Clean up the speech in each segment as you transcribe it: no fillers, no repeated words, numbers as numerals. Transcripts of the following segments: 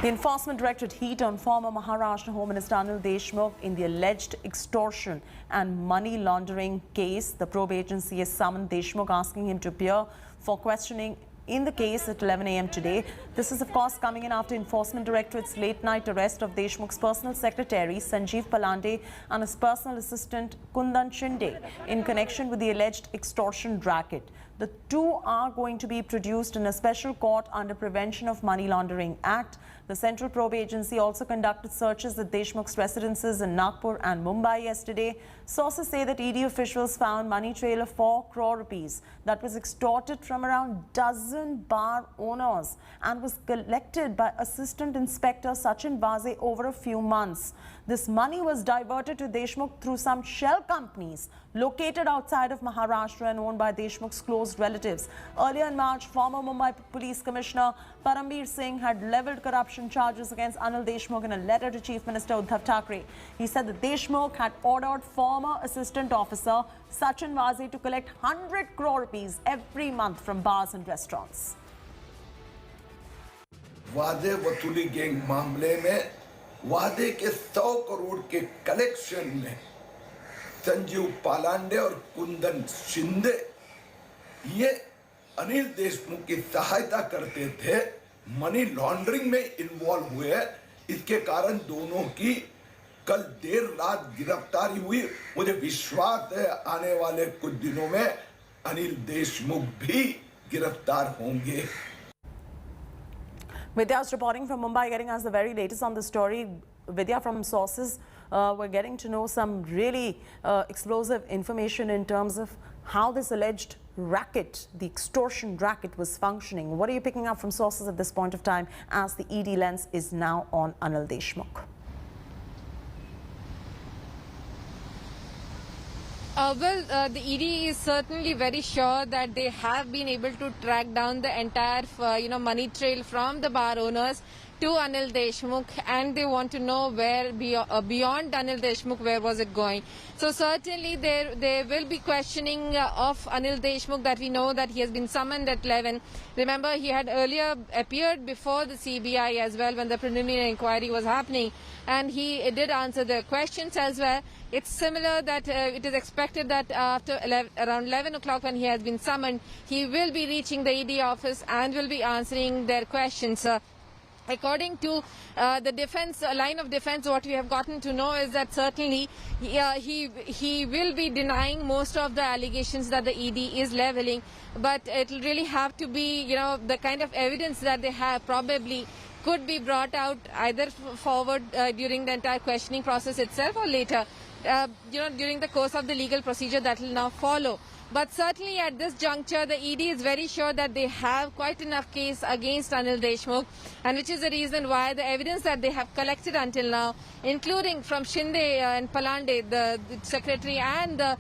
The Enforcement Directorate heat on former Maharashtra Home Minister Anil Deshmukh in the alleged extortion and money laundering case. The probe agency has summoned Deshmukh, asking him to appear for questioning in the case at 11 a.m. today. This is, of course, coming in after Enforcement Directorate's late-night arrest of Deshmukh's personal secretary, Sanjeev Palande, and his personal assistant, Kundan Shinde, in connection with the alleged extortion racket. The two are going to be produced in a special court under Prevention of Money Laundering Act. The Central Probe Agency also conducted searches at Deshmukh's residences in Nagpur and Mumbai yesterday. Sources say that ED officials found money trail of 4 crore rupees that was extorted from around dozen bar owners and was collected by Assistant Inspector Sachin Vaze over a few months. This money was diverted to Deshmukh through some shell companies located outside of Maharashtra and owned by Deshmukh's close relatives. Earlier in March, former Mumbai Police Commissioner Parambir Singh had levelled corruption charges against Anil Deshmukh in a letter to Chief Minister Uddhav Thackeray. He said that Deshmukh had ordered former Assistant Officer Sachin Vaze to collect 100 crore rupees every month from bars and restaurants. वादे वसूली gang मामले में वादे के 100 करोड़ के collection में संजीव पालांडे और कुंदन शिंदे ये अनिल देशमुख की सहायता करते थे, मनी लॉन्ड्रिंग में इन्वॉल्व हुए हैं। इसके कारण दोनों की कल देर रात गिरफ्तारी हुई। मुझे विश्वास है आने वाले कुछ दिनों में अनिल देशमुख भी गिरफ्तार होंगे। Vidya is reporting from Mumbai, getting us the very latest on the story. Vidya, from sources, we're getting to know some really explosive information in terms of how this alleged racket, the extortion racket, was functioning. What are you picking up from sources at this point of time as the ED lens is now on Anil Deshmukh? The ED is certainly very sure that they have been able to track down the entire, money trail from the bar owners to Anil Deshmukh, and they want to know where beyond Anil Deshmukh, where was it going. So certainly there will be questioning of Anil Deshmukh, that we know that he has been summoned at 11. Remember, he had earlier appeared before the CBI as well when the preliminary inquiry was happening, and he did answer the questions as well. It's similar that it is expected that after around 11 o'clock, when he has been summoned, he will be reaching the ED office and will be answering their questions. According to the defense line of defense, what we have gotten to know is that certainly he will be denying most of the allegations that the ED is leveling, but it will really have to be, the kind of evidence that they have probably could be brought out either forward during the entire questioning process itself, or later, during the course of the legal procedure that will now follow. But certainly at this juncture, the ED is very sure that they have quite enough case against Anil Deshmukh, and which is the reason why the evidence that they have collected until now, including from Shinde and Palande, the secretary and the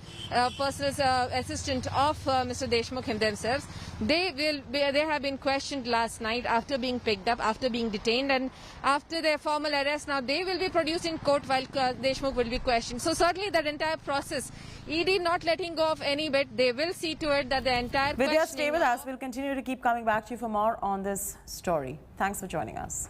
personal assistant of Mr. Deshmukh themselves, they have been questioned last night after being picked up, after being detained, and after their formal arrest. Now they will be produced in court while Deshmukh will be questioned. So certainly that entire process, ED not letting go of any bit. They will see to it that the entire Vidya, stay with us. We'll continue to keep coming back to you for more on this story. Thanks for joining us.